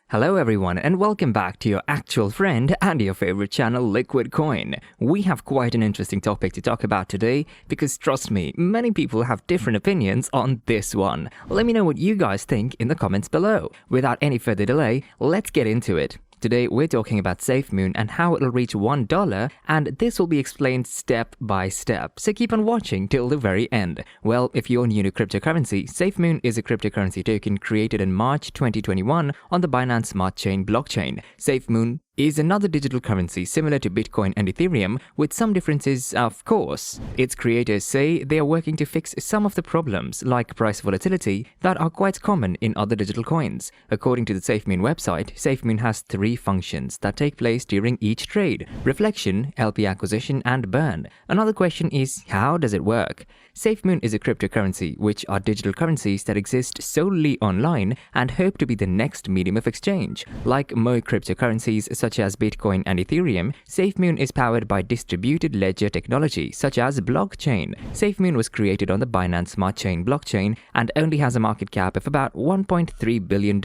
Hello everyone and welcome back to your actual friend and your favorite channel Liquide Coin. We have quite an interesting topic to talk about today because trust me, many people have different opinions on this one. Let me know what you guys think in the comments below. Without any further delay, let's get into it. Today we're talking about Safemoon and how it'll reach $1, and this will be explained step by step, so keep on watching till the very end. Well, if you're new to cryptocurrency, Safemoon is a cryptocurrency token created in March 2021 on the Binance Smart Chain blockchain. Safemoon is another digital currency similar to Bitcoin and Ethereum, with some differences, of course. Its creators say they are working to fix some of the problems, like price volatility, that are quite common in other digital coins. According to the Safemoon website, Safemoon has three functions that take place during each trade: reflection, LP acquisition, and burn. Another question is, how does it work? Safemoon is a cryptocurrency, which are digital currencies that exist solely online and hope to be the next medium of exchange. Like most cryptocurrencies such as Bitcoin and Ethereum, Safemoon is powered by distributed ledger technology such as blockchain. Safemoon was created on the Binance Smart Chain blockchain and only has a market cap of about $1.3 billion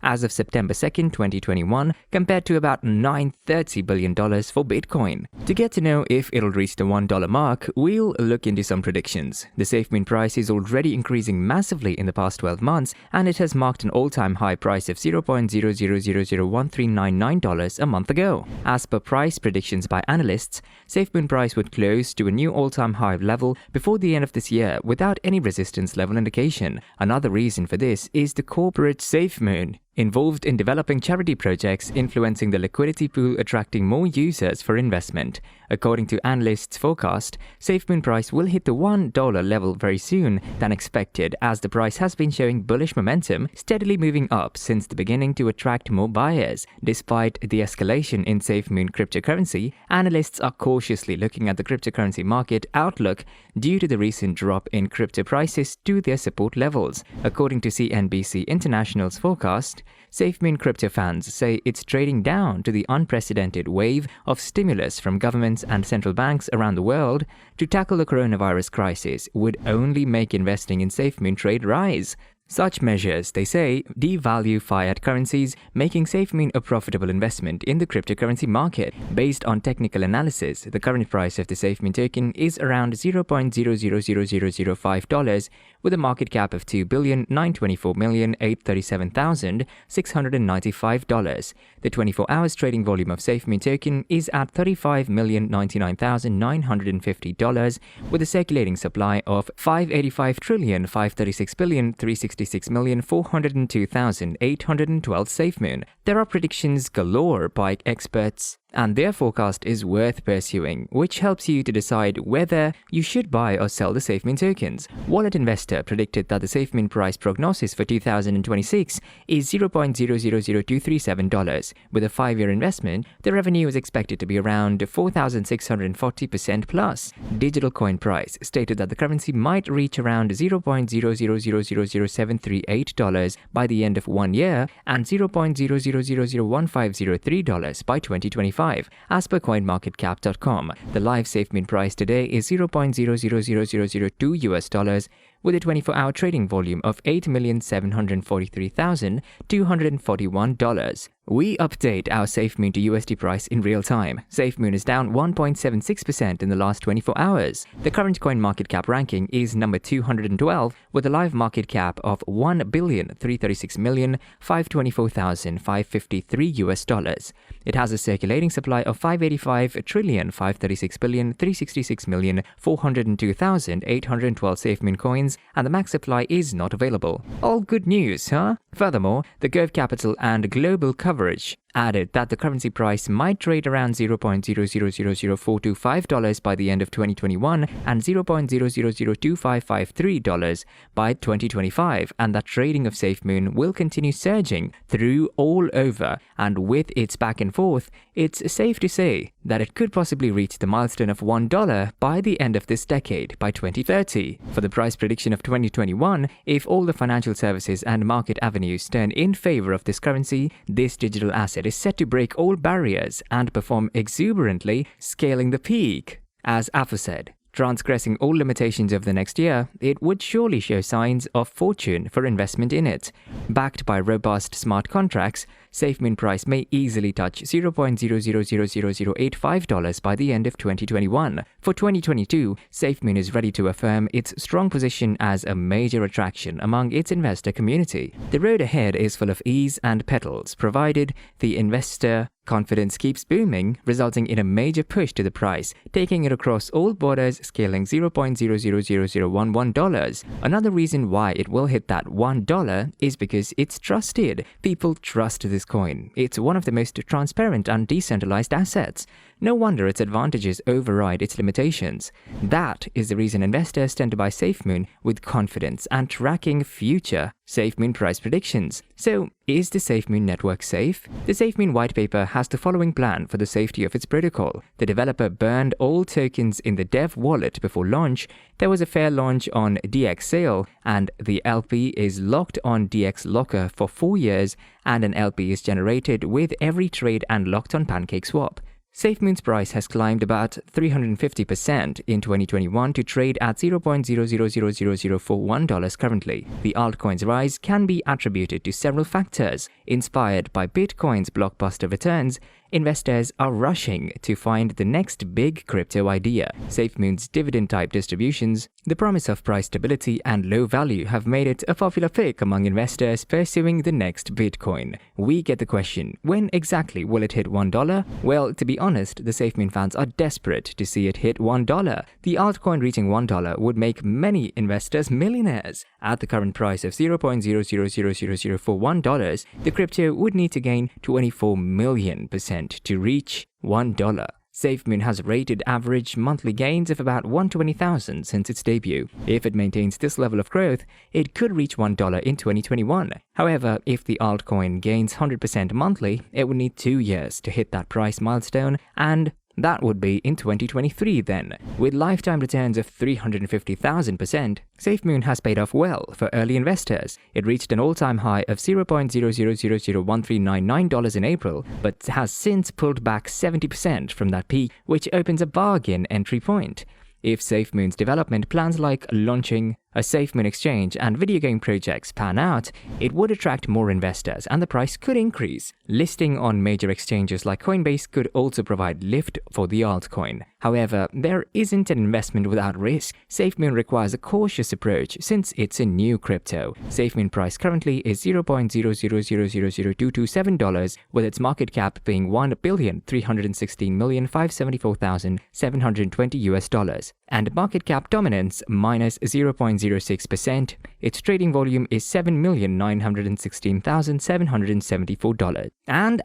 as of September 2nd, 2021, compared to about $930 billion for Bitcoin. To get to know if it'll reach the $1 mark, we'll look into some predictions. The Safemoon price is already increasing massively in the past 12 months, and it has marked an all-time high price of $0.0001399 a month ago. As per price predictions by analysts, Safemoon price would close to a new all-time high level before the end of this year without any resistance level indication. Another reason for this is the corporate Safemoon, involved in developing charity projects influencing the liquidity pool, attracting more users for investment. According to analysts' forecast, Safemoon price will hit the $1 level very soon than expected, as the price has been showing bullish momentum, steadily moving up since the beginning to attract more buyers. Despite the escalation in Safemoon cryptocurrency, analysts are cautiously looking at the cryptocurrency market outlook due to the recent drop in crypto prices to their support levels. According to CNBC International's forecast, Safemoon crypto fans say it's trading down to the unprecedented wave of stimulus from governments and central banks around the world to tackle the coronavirus crisis would only make investing in Safemoon trade rise. Such measures, they say, devalue fiat currencies, making Safemoon a profitable investment in the cryptocurrency market. Based on technical analysis, the current price of the Safemoon token is around $0.000005, with a market cap of $2,924,837,695. The 24 hours trading volume of Safemoon token is at $35,099,950, with a circulating supply of 585,536,366,402,812 Safemoon. There are predictions galore by experts, and their forecast is worth pursuing, which helps you to decide whether you should buy or sell the Safemoon tokens. Wallet Investor predicted that the Safemoon price prognosis for 2026 is $0.000237. With a 5-year investment, the revenue is expected to be around 4,640% plus. Digital Coin Price stated that the currency might reach around $0.00000738 by the end of 1 year and $0.00001503 by 2025. As per CoinMarketCap.com, the live Safemoon price today is $0.000002 with a 24-hour trading volume of $8,743,241. We update our Safemoon to USD price in real time. Safemoon is down 1.76% in the last 24 hours. The current CoinMarketCap ranking is number 212 with a live market cap of $1,336,524,553 It has a circulating supply of 585,536,366,402,812 Safemoon coins, and the max supply is not available. All good news, huh? Furthermore, the Gove Capital and Global Coverage added that the currency price might trade around $0.000425 by the end of 2021 and $0.002553 by 2025, and that trading of Safemoon will continue surging through all over, and with its back and forth, it's safe to say that it could possibly reach the milestone of $1 by the end of this decade, by 2030. For the price prediction of 2021, if all the financial services and market avenues turn in favor of this currency, this digital asset is set to break all barriers and perform exuberantly, scaling the peak. As Afu said, transgressing all limitations of the next year, it would surely show signs of fortune for investment in it. Backed by robust smart contracts, Safemoon Price may easily touch $0.000085 by the end of 2021. For 2022, Safemoon is ready to affirm its strong position as a major attraction among its investor community. The road ahead is full of ease and petals, provided the investor confidence keeps booming, resulting in a major push to the price, taking it across all borders, scaling $0.000011. Another reason why it will hit that $1 is because it's trusted. People trust this coin. It's one of the most transparent and decentralized assets. No wonder its advantages override its limitations. That is the reason investors tend to buy Safemoon with confidence and tracking future Safemoon price predictions. So, is the Safemoon network safe? The Safemoon white paper has the following plan for the safety of its protocol. The developer burned all tokens in the dev wallet before launch. There was a fair launch on qcell, and the LP is locked on DX Locker for 4 years, and an LP is generated with every trade and locked on PancakeSwap. Safemoon's price has climbed about 350% in 2021 to trade at $0.000041 currently. The altcoin's rise can be attributed to several factors. Inspired by Bitcoin's blockbuster returns, investors are rushing to find the next big crypto idea. Safemoon's dividend-type distributions, the promise of price stability and low value have made it a popular pick among investors pursuing the next Bitcoin. We get the question, when exactly will it hit $1? Well, to be honest, the Safemoon fans are desperate to see it hit $1. The altcoin reaching $1 would make many investors millionaires. At the current price of $0.000041, the crypto would need to gain 24 million% to reach $1. Safemoon has rated average monthly gains of about 120,000 since its debut. If it maintains this level of growth, it could reach $1 in 2021. However, if the altcoin gains 100% monthly, it would need 2 years to hit that price milestone, and that would be in 2023 then. With lifetime returns of 350,000%, Safemoon has paid off well for early investors. It reached an all-time high of $0.00001399 in April, but has since pulled back 70% from that peak, which opens a bargain entry point. If Safemoon's development plans like launching a Safemoon exchange and video game projects pan out, it would attract more investors and the price could increase. Listing on major exchanges like Coinbase could also provide lift for the altcoin. However, there isn't an investment without risk. Safemoon requires a cautious approach since it's a new crypto. Safemoon price currently is $0.00000227, with its market cap being $1,316,574,720 and market cap dominance minus 0.06%. Its trading volume is $7,916,774. And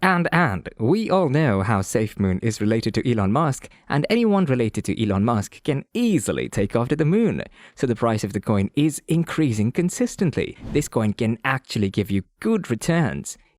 we all know how Safemoon is related to Elon Musk, and anyone related to Elon Musk can easily take off to the moon. So the price of the coin is increasing consistently. This coin can actually give you good returns.